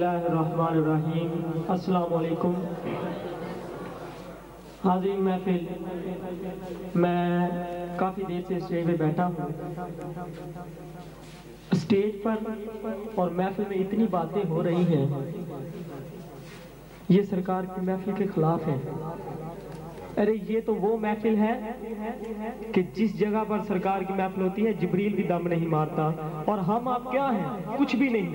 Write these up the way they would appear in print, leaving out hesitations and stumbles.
बिस्मिल्लाहिर्रहमानिर्रहीम। अस्सलाम वालेकुम। हाज़रीन महफिल, मैं काफ़ी देर से स्टेज पे बैठा हूँ। स्टेज पर और महफिल में इतनी बातें हो रही हैं, ये सरकार की महफिल के खिलाफ है। अरे ये तो वो महफिल है कि जिस जगह पर सरकार की महफिल होती है जिब्रील भी दम नहीं मारता, और हम आप क्या हैं? कुछ भी नहीं।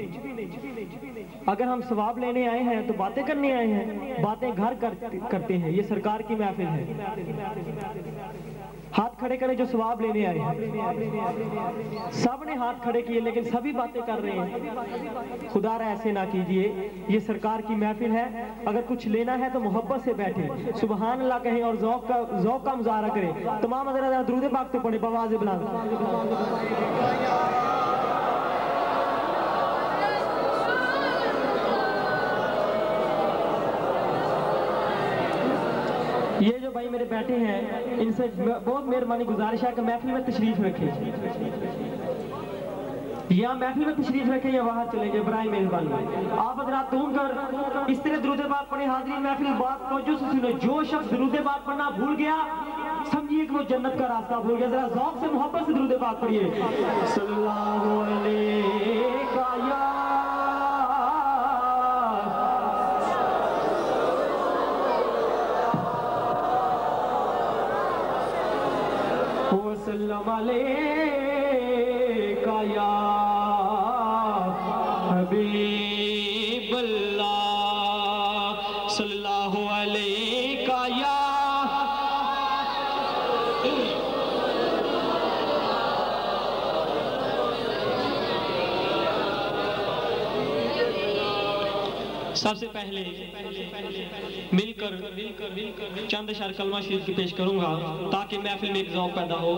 अगर हम सवाब लेने आए हैं तो बातें करने आए हैं, बातें घर करते हैं। ये सरकार की महफिल है। हाथ खड़े करें जो सवाब लेने आए हैं। सब ने हाथ खड़े किए लेकिन सभी बातें कर रहे हैं। खुदारा ऐसे ना कीजिए, ये सरकार की महफिल है। अगर कुछ लेना है तो मोहब्बत से बैठे, सुबहान अल्लाह कहें और ज़ौक़ का मुज़ाहरा करें। तमाम हज़रात दुरूद पाक तो पढ़े बवाज़ बुलंद। ये जो भाई मेरे बैठे हैं, इनसे बहुत मेहरबानी गुजारिश है कि महफिल में तशरीफ रखें। या महफिल में तशरीफ रखें या बाहर चले जाए, बराए मेहरबानी। आप हज़रात तुम कर इस तरह दुरूद पाक पढ़े। हाज़रीन महफिल बात तवज्जो से सुनो। जो शख्स दुरूद पाक पढ़ना भूल गया, समझिए कि वो जन्नत का रास्ता भूल गया। जरा ज़ौक़ से मोहब्बत से दुरूद पाक पढ़िए। सल्लल्लाहु अलैहि या वसल्लम अलैका या हबीबल्लाह, सल्लल्लाहु अलैका या। सबसे पहले मिलकर चंद अशर कलमा शरीफ की पेश करूंगा ताकि महफिल में एक ज़ौक़ पैदा हो।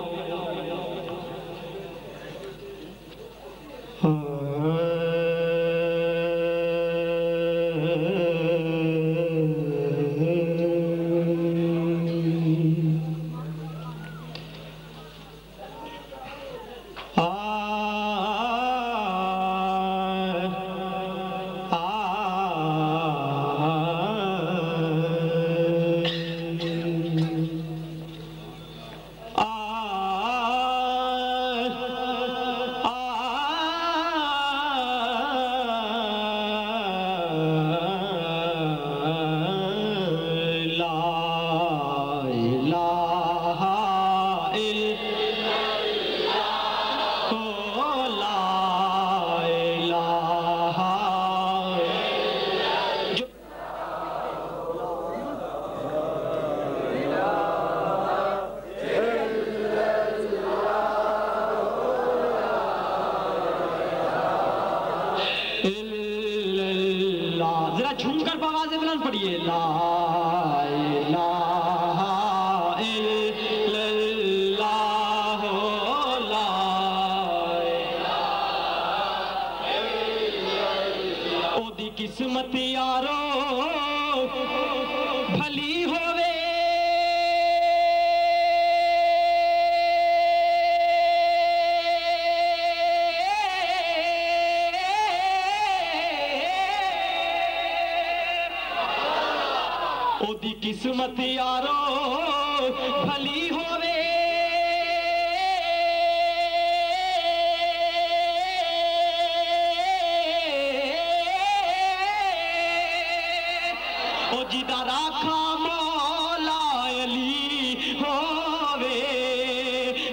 जरा झूमकर बवाज़े बुलंद पढ़िए। ला इलाहा इल्लल्लाह, ला इलाहा इल्लल्लाह। ओदी किस्मत यारो भली होवे, ओदी किस्मत यारो भली होवे। ओ जिदा राखा मौला अली होवे,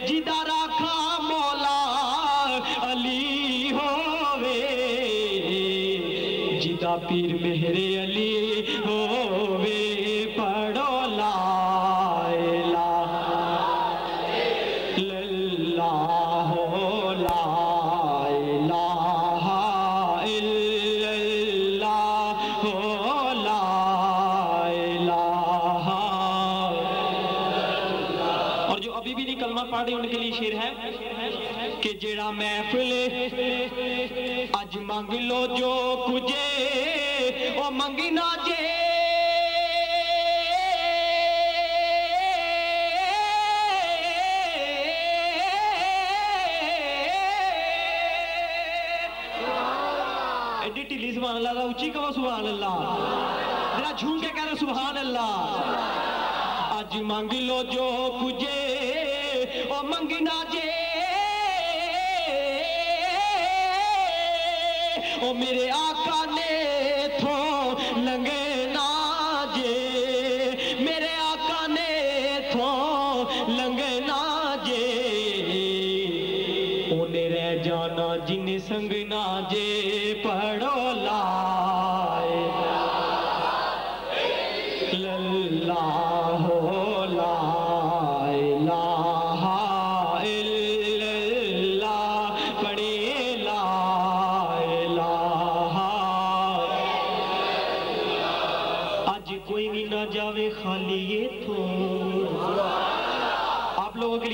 जिदा राखा मौला अली होवे, जिदा पीर मेहरे अली होवे। पढ़ो ला इलाहा इल्लल्लाह, ला इलाहा इल्लल्लाह, ला इलाहा। और जो अभी भी नहीं कलमा पढ़े उनके लिए शेर है कि जेड़ा महफिल अज मंग लो जो कुजे ओ मंगी ना जे। ढिली ज़बान अल्लाह اچھی کہو سبحان اللہ ذرا جھوم کے کہہ رہے سبحان اللہ اج مانگ لو جو کجے او منگنا جے او میرے آقا نے تھو لنگنا جے میرے آقا نے تھو لنگنا جے اونے رہ جانا جن سنگنا جے پڑھو لا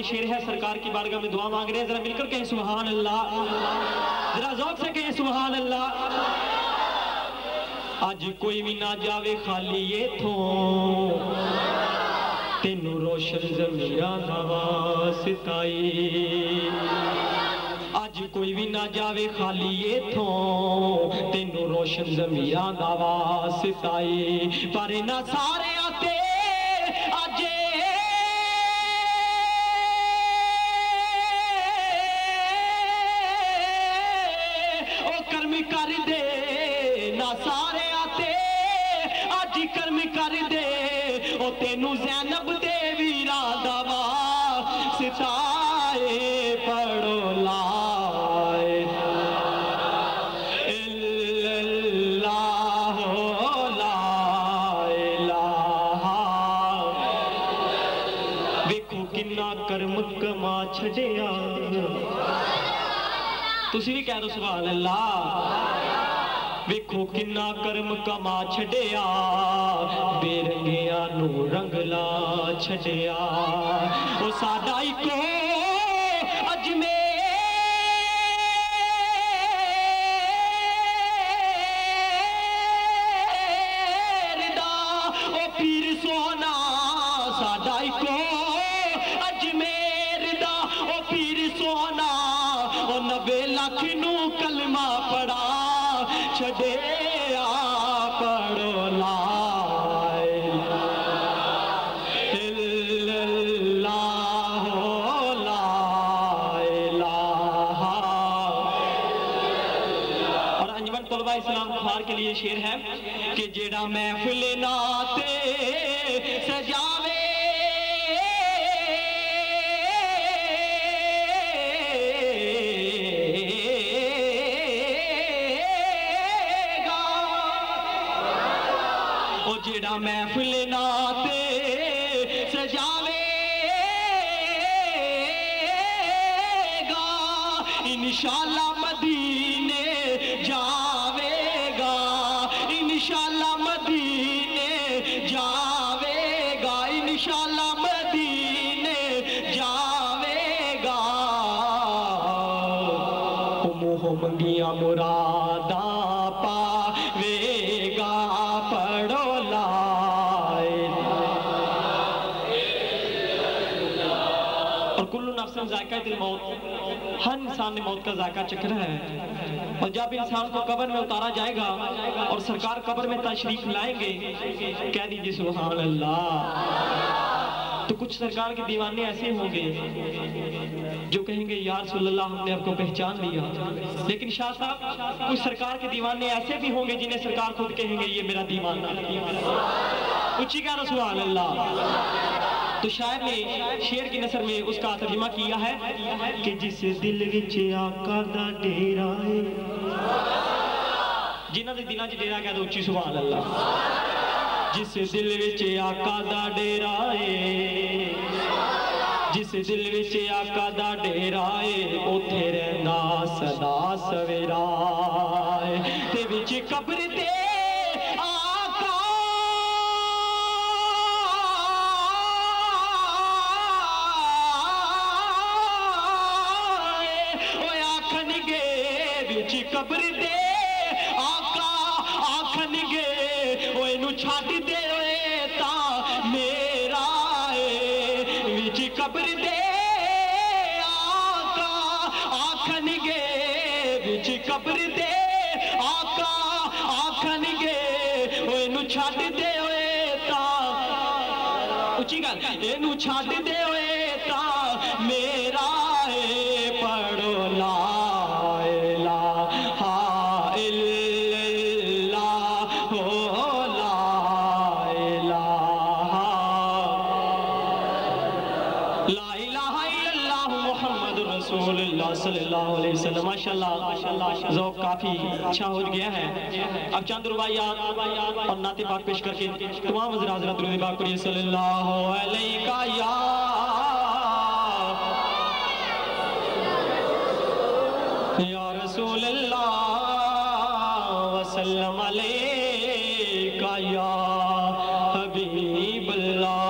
شیر ہے سرکار کی بارگاہ میں دعا مانگ رہے ہیں ذرا مل کر کہیں سبحان اللہ ذرا ذوق سے کہیں سبحان اللہ آج کوئی بھی نہ جاوے خالی یہ تھوں تینوں روشن زمینہ واسطائی آج کوئی بھی نہ جاوے خالی یہ تھوں تینوں روشن زمینہ واسطائی پر نہ سارے آتے آجے کر دے نہ سارے آتے آج کرم کر دے او تینوں زینب دے ویرا دوا ستائے پڑھو لا ویکھو کنا کرم کما چھڑیا تسی بھی کہہ دو سبحان اللہ ویکھو کنا کرم کما چھڑیا بے رنگیاں نو رنگ لا چھڑیا او ساڈا اکو اجمیر دا او پیر سونا ساڈا اکو اجمیر دا او پیر سونا او 90 لاکھ نو کلمہ پڑھا چھڑے آ پڑھو لا اور انجمن طلبہ اسلام بخار کے لیے شعر ہے کہ جیڑا محفل ناتے سجاوے جیڑا محفل ناتے سجاوے گا انشاءاللہ مدینے جاوے گا انشاءاللہ مدینے جاوے گا انشاءاللہ مدینے جاوے گا منہ منگیاں مراداں پاوے گا پڑھو اور کل نفس ذائقہ الموت ہر انسان نے موت کا ذائقہ چکھنا ہے اور جب انسان کو قبر میں اتارا جائے گا اور سرکار قبر میں تشریف لائیں گے کہہ دیجئے سبحان اللہ تو کچھ سرکار کے دیوانے ایسے ہوں گے جو کہیں گے یا رسول اللہ ہم نے آپ کو پہچان لیا لیکن شاہ صاحب کچھ سرکار کے دیوانے ایسے بھی ہوں گے جنہیں سرکار خود کہیں گے یہ میرا دیوانہ اچھی کہہ رہا سبحان اللہ تو شاعر نے شعر کی نثر میں اس کا ترجمہ کیا ہے کہ جس دل وچ آقا دا ڈیرا ہے جنہاں دے دلاں وچ ڈیرا کہہ دو اچھی سبحان اللہ جس دل وچ آقا دا ڈیرا ہے جس دل وچ آقا دا ڈیرا ہے اوتھے رہنا سدا سویرا ہے تے وچ قبر تے قبر دے آقا آکھن گے اوے نو چھڈ دے اوے تا میرا اے وچ قبر دے آقا آکھن گے وچ قبر دے آقا آکھن आखन गे इनू छड्ड दे उची गल इनू छड्ड दे मेरा पढ़ो ला इलाहा इल्लल्लाह हो ला इलाहा इल्लल्लाह मुहम्मदुर रसूलुल्लाह सल्लल्लाहु अलैहि वसल्लम। माशाल्लाह ज़ौक़ काफ़ी अच्छा हो गया है। अब चंद रुबाइयात और नाते पाक पेश करके तमाम हज़रात दुरूद पाक पढ़िए सल्लल्लाहु अलैका या रसूल अल्लाह वसल्लम अलैका या हबीब अल्लाह।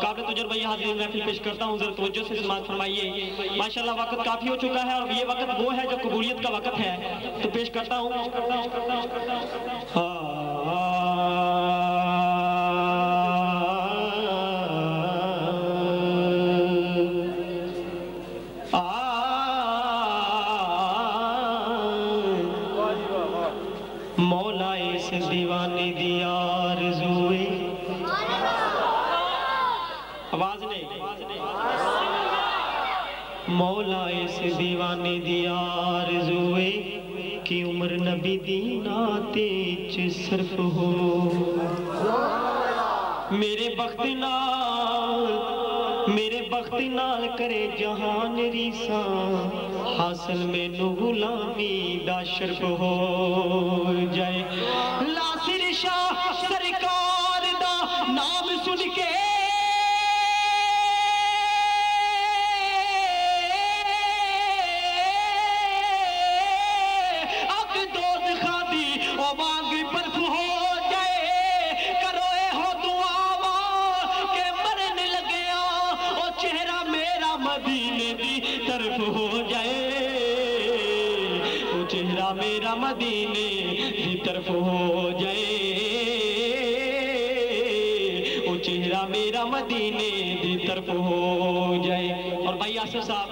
काबिल तजुर्बा ये हाज़िर महफिल पेश करता हूँ, ज़रा तवज्जो से समाअत फरमाइए। माशाल्लाह वक्त काफ़ी हो चुका है और ये वक्त वो है जो कबूलियत का वक्त है, तो पेश करता हूँ। मौला इस दीवाने दी आरज़ूए आवाज नहीं मौला इस दीवाने दी आरज़ूए कि उम्र नबी दी नाते च सिर्फ हो मेरे बख्त नाल करे जहान रीसा हासिल मैनू गुलामी दा शर्फ हो जाए। नासिर शाह सरकार दा नाम सुन के अब दोस्त खादी ओ मांग बर्फ हो जाए। करो ए हो दुआवा के मरन लगे ओ चेहरा मेरा मदीने दी तरफ हो जाए। चेहरा मेरा मदीने की तरफ हो जाए। वो चेहरा मेरा मदीने की तरफ हो जाए। और भाई आसिफ साहब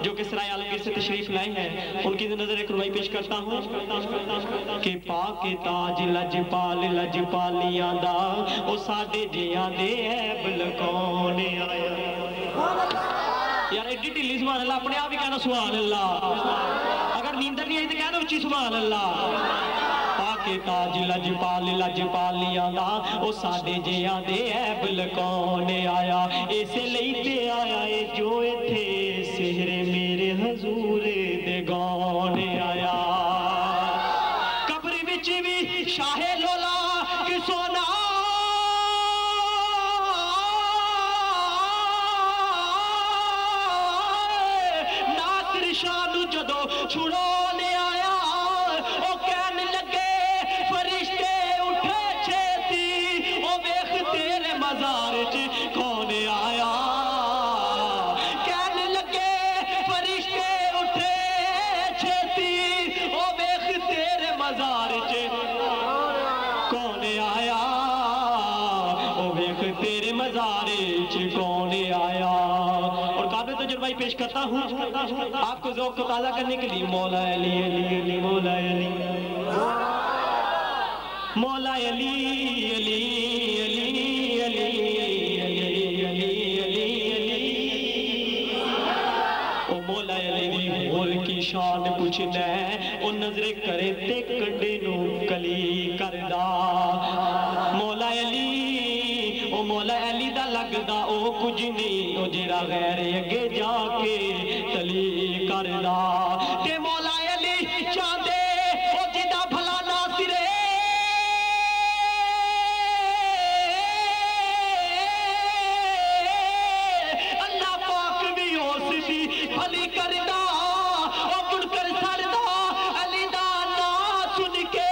जो कि सराय आलमगीर से तशरीफ लाए हैं, उनकी नजर एक रुबाई पेश करता हूँ कि पाके ताज लजपालियां दा ओ साडे जियां दे ऐब लकाने आया। यार एडी ढिली सुभान अल्लाह, अपने आप ही कहना सुभान अल्लाह। अगर नींदर नहीं आई तो कहना उच्ची सुभान अल्लाह। पाके ताज लजपालियां दा ओ साडे जियां दे ऐब लकाने आया। इसे लई ते आया ए जो इत्थे सेहरे मेरे हजूर दे गाने आया। कब्र विच भी शाहे लोला कि सोना जदों छुड़ाने आया ओ कहन लगे फरिश्ते उठे छेती ओ वेख तेरे मजार च कौन आया। कहन लगे फरिश्ते उठे छेती ओ वेख तेरे मजार च कौन आया। ओ वेख तेरे मजार च कौन आया। और काबिल तजुर्बा पेश करता हूँ आपको ज़ौक़ को ताज़ा करने के लिए। मौला अली अली अली मौला अली मौला अली अली अली अली अली अली अली अली ओ मौला अली दी होर की शान पुछदा ओ नजरे करे ते कंडे नू कली करदा। मौला अली ओ मौला अली दा लगदा ओ कुछ नहीं ओ जेड़ा गैर अगे जाके तली करदा। ते मौला अली चाहदे ओ जिदा भला नासिरे अल्लाह पाक भी उस दी भली करदा। ओ मुड़कर सड़दा अली दा नाम सुन के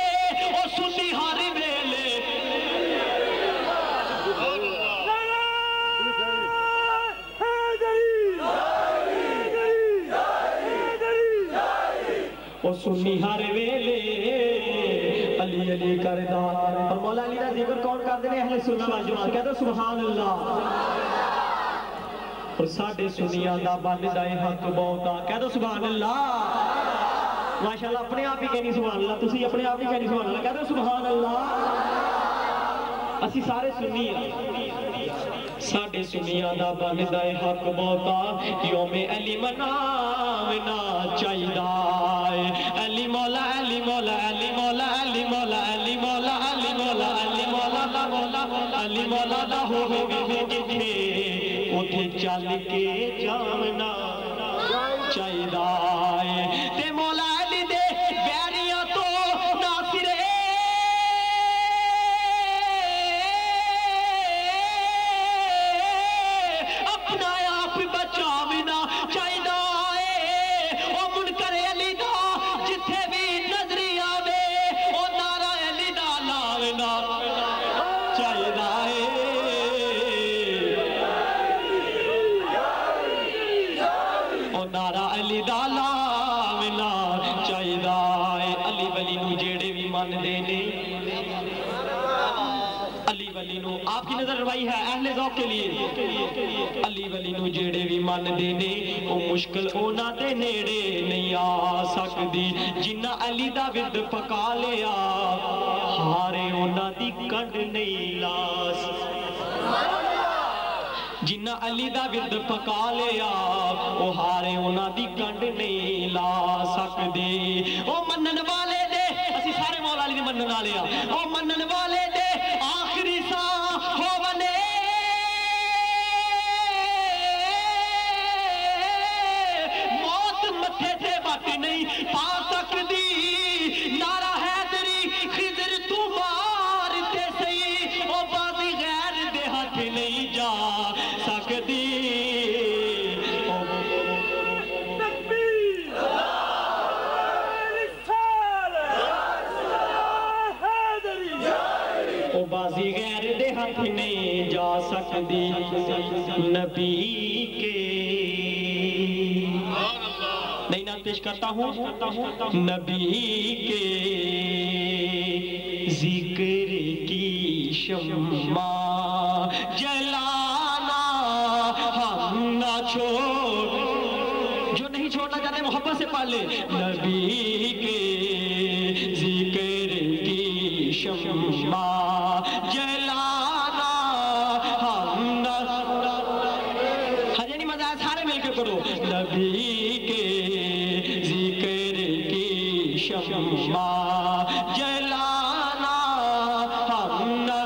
ओ सुनी हर वेले ओ सुन्नी हर वेले अली अली करदा। और मौला अली दा जिक्र कौन करदे ने? अहले सुन्नत वल जमात। कहदो सुभान अल्लाह। और साडे सुन्नियां दा बनदा है हक बहुता। कहदो सुभान अल्लाह। माशाअल्लाह अपने आप ही कहनी सुभान अल्लाह, तुसी अपने आप ही कहनी सुभान अल्लाह, कह दो सुभान अल्लाह। असी सारे सुन्नी साडे सुन्नियां दा बनदा है हक बहुता, योमे अली मनावना चाहिदा है। अली मौला अली मौला अली मौला अली मौला अली मौला अली मौला अली मौला दा मौला अली मौला दा होवे जिथे उथे चल के जावना चाहिदा है। ते मौला अली दे बैरियां तो नासिरे अपना आप बचावना चाहिदा है। ओ मुनकर अली दा जिथे भी नजरी आवे ओ नारा अली दा लावना चाहिदा है। ओ नारा अली दा लावना चाहिदा है। अली वली नू जेड़े भी मनदे ने, अली वली नू आपकी नजर रवाई है अहले ज़ौक़ के लिए, अली वली नू जेड़े भी मनदे ने ओ मुश्किल उन्हां दे नेड़े नहीं आ सकदी। जिन्ना अली दा विद पका लिया हारे उन्हां दी कंड नहीं लास। जिन्ना अली दा विद पका लिया ओ हारे उन्हां दी कंड नहीं ला सकदे। ओ मनन वाले दे असी सारे मौला अली दे मनन वाले आ। ओ मनन वाले दे आखिरी सा होवने मौत मथे ते बट नहीं पा सकदी। नारा हैदरी खिदर तू मार ते सही ओ बाजी गैर दे हाथ नहीं जा सकदी। ओ बाजी गैर दे हाथ नहीं जा सकदी। नबी के नहीं ना पेश करता हूँ नबी के जिक्र की शम्मा जलाना हम ना छोड़, जो नहीं छोड़ना चाहते मोहब्बत से पढ़ ले। नबी के जिक्र की शम्मा जलाना हम ना, हजे नहीं मजा सारे मिलकर करो। नबी के जिक्र की शम्मा जलाना हम ना,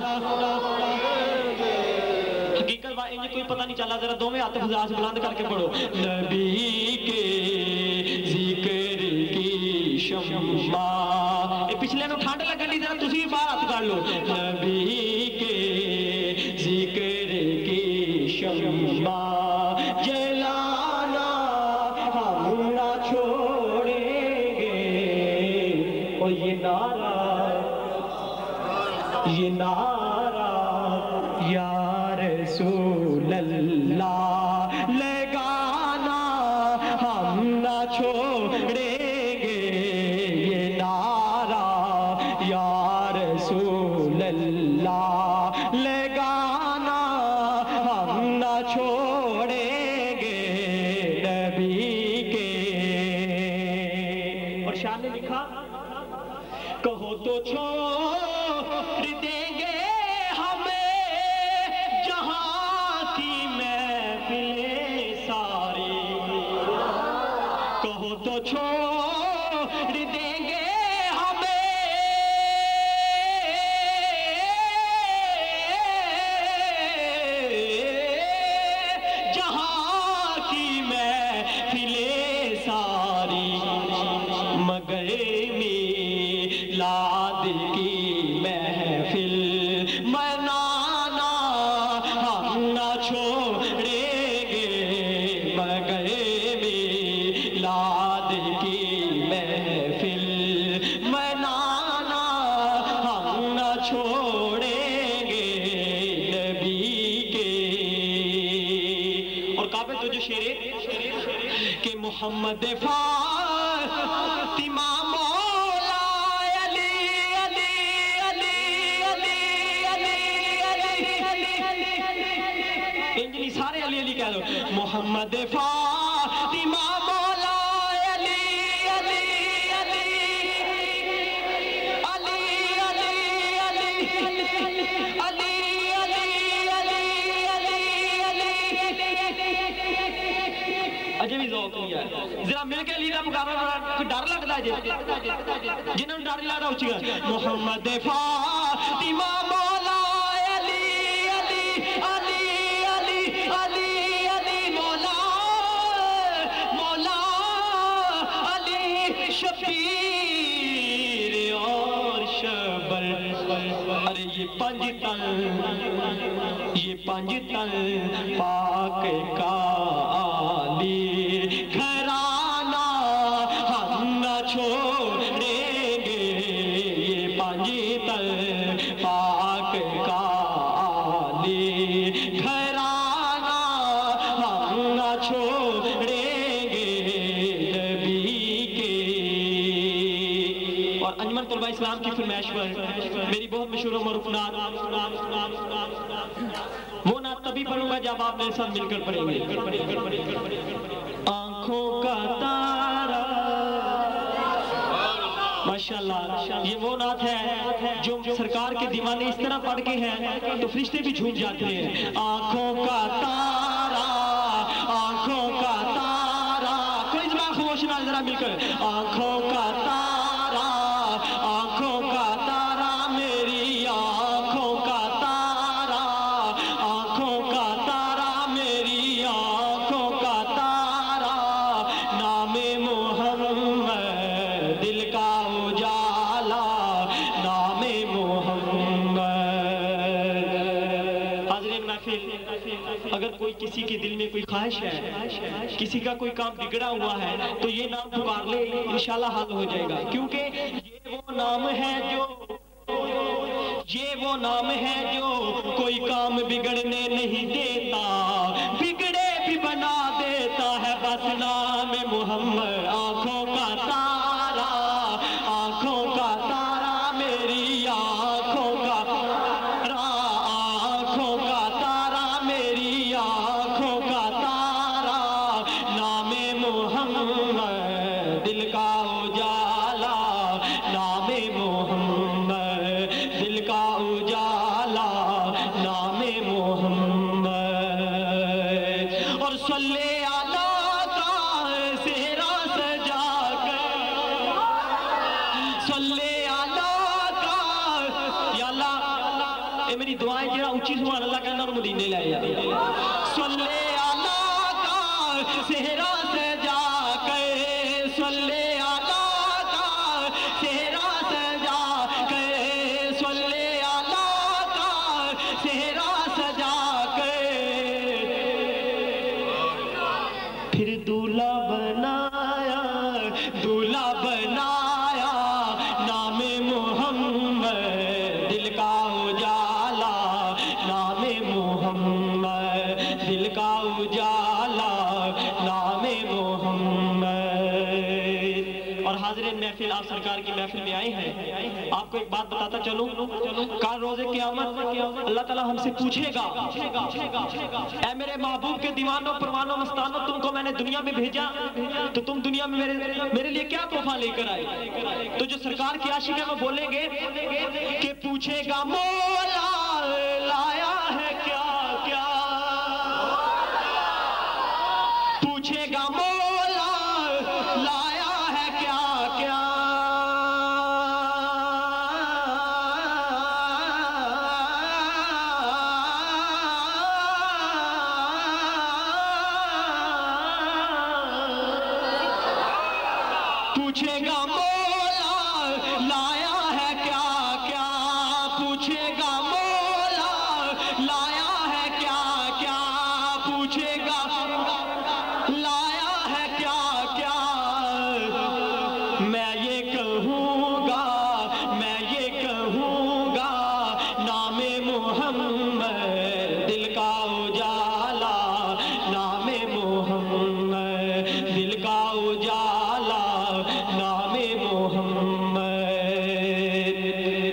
हकीकत बात इन्हें कोई पता नहीं चला, जरा दोवें हाथ फजास बुलंद करके पढ़ो। नबी के जिक्र की शम्मा, ये पिछले में ठंड लगन दी, जरा तुसी भी बाहर हाथ कर लो। नबी के जिक्र की शम्मा जलाना हम ना छोड़ेंगे। और ये नारा या रसूल अल्लाह लगाना हम ना छोड़ेंगे। ये नारा या रसूल अल्लाह लगाना हम ना छोड़ेंगे नबी के। और शाह ने लिखा कहो तो छोड़ देंगे हमें जहां की महफिलें सारी। कहो तो छोड़ देंगे हमें जहां की महफिलें सारी, मगर मिलाद की महफिल मनाना हम ना छोड़ेंगे। मगर मिलाद की महफिल मनाना हम ना छोड़ेंगे नबी के। और काबिल तो जो शेरे के मोहम्मद फातिमा मौला अली अली अली अली अली अली इंजनी सारे अली अली कह दो। मोहम्मद फातिमा मौला अली अली अली ذوق نہیں ہے ذرا مل کے لیدہ پکارا کوئی ڈر لگتا ہے جنہوں ڈر نہیں لگتا اچھی ہے محمد فاطمہ مولا علی علی علی علی علی علی مولا مولا علی شبیر اور شبر ارے یہ پنج تن پاک کا علی گھرانہ ہم نہ چھوڑیں گے یہ پنج تن پاک کا علی گھرانہ ہم نہ چھوڑیں گے نبی کے اور انجمن طلبہ اسلام کی فرمائش پر میری بہت مشہور و معروف نعت وہ نعت تبھی پڑھوں گا جب آپ میرے ساتھ مل کر پڑھیں گے آنکھوں کا تارا ماشاءاللہ یہ وہ نعت ہے جو سرکار کے دیوانے اس طرح پڑھ کے ہیں تو فرشتے بھی جھوم جاتے ہیں آنکھوں کا تارا آنکھوں کا تارا کوئی زبان خاموش نہ ذرا مل کر آنکھوں کا تارا آنکھوں کا تارا میری آنکھوں کا تارا آنکھوں کا تارا میری آنکھوں کا تارا نام محمد دل کا اجالا نام محمد حاضرین محفل اگر کوئی کسی کے دل میں کوئی خواہش ہے کسی کا کوئی کام بگڑا ہوا ہے تو یہ نام پکار لے انشاءاللہ حل ہو جائے گا کیونکہ یہ وہ نام ہے جو کوئی کام بگڑنے نہیں دیتا بگڑے بھی بنا دیتا ہے بس نام محمد آنکھوں کا تارا آنکھوں کا تارا میری آنکھوں کا تارا آنکھوں کا تارا میری آنکھوں کا تارا نام محمد دل کا اجالا نام محمد دل کا اجالا نام محمد اور صلی اللہ کا سہرا سجا کر صلی اللہ کا یا اللہ اے میری دعائیں جرا اونچی سبحان اللہ کہنا اور مدینے لائے جا صلی اللہ کا سہرا سجا کر صلی اللہ کا سہرا سجا کر صلی اللہ کا سہرا سجا کر پھر دولہا بنایا نام محمد دل کا اجالا نام محمد دل کا اجالا نام محمد اور حاضرین محفل آپ سرکار کی محفل میں آئے ہیں آپ کو ایک بات بتاتا چلوں کل روز قیامت اللہ تعالیٰ ہم سے پوچھے گا اے میرے محبوب کے دیوانوں پروانوں مستانوں تم کو میں نے دنیا میں بھیجا تو تم دنیا میں میرے لیے کیا تحفہ لے کر آئے تو جو سرکار کی عاشق ہے وہ بولیں گے کہ پوچھے گا مولا لایا ہے کیا کیا پوچھے گا مولا لایا ہے کیا کیا پوچھے گا مولا لایا ہے کیا کیا پوچھے گا مولا لایا ہے کیا کیا پوچھے گا لایا ہے کیا کیا میں یہ کہوں گا نام محمد دل کا اجالا نام محمد دل کا اجالا نام محمد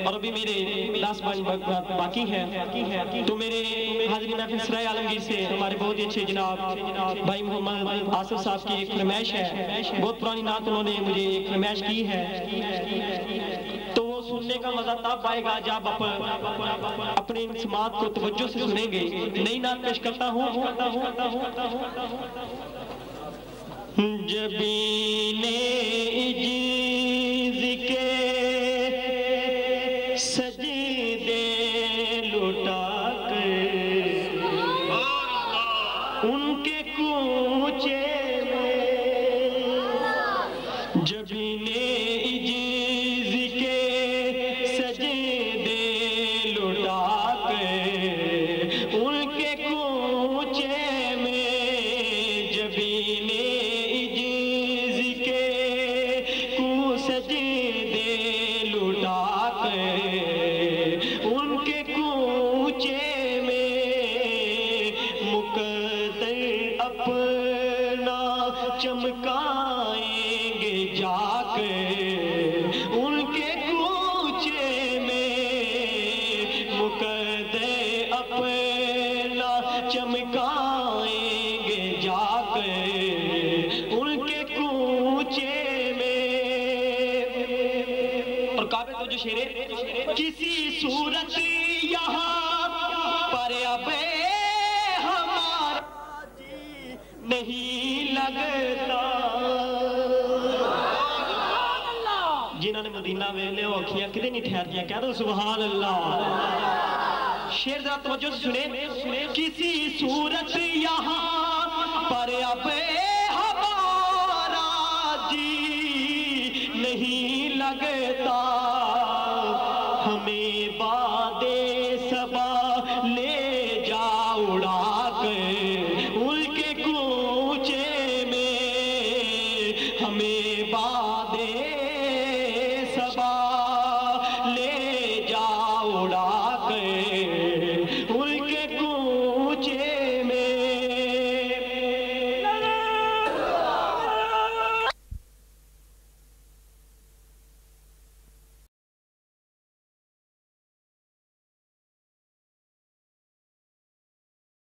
اور ابھی میرے 10 باقی ہے تو میرے حاضرین محفل سرائے عالمگیر سے ہمارے بہت ہی اچھے جناب بھائی محمد آصف صاحب کی ایک فرمائش ہے بہت پرانی نعت انہوں نے مجھے ایک فرمائش کی ہے تو وہ سننے کا مزہ تب آئے گا جب اپنے ان سماعت کو توجہ سے سنیں گے نئی نعت پیش کرتا ہوں جبین عجز کے سجدے لٹا کر ان کے کوچے میں جبین عجز کے سجدے لٹا کر ان کے کوچے میں جبین عجز کے سجدے لٹا کر ان کے کوچے میں مقدر اپنا چمکائیں گے جا کر ان کے کوچے میں مقدر اپنا چمکائیں گے جا کر ان کے کوچے میں اور کعبے تو جو شیرے کسی صورت یہاں پر اب ہمارا جی نہیں لگتا جنہوں نے مدینہ ویلے ہو کیا کدے نہیں ٹھہر دیا کہہ دو سبحان اللہ شیر ذرا توجہ سے سنیں کسی صورت یہاں پر اب ہمارا جی نہیں لگتا ہمیں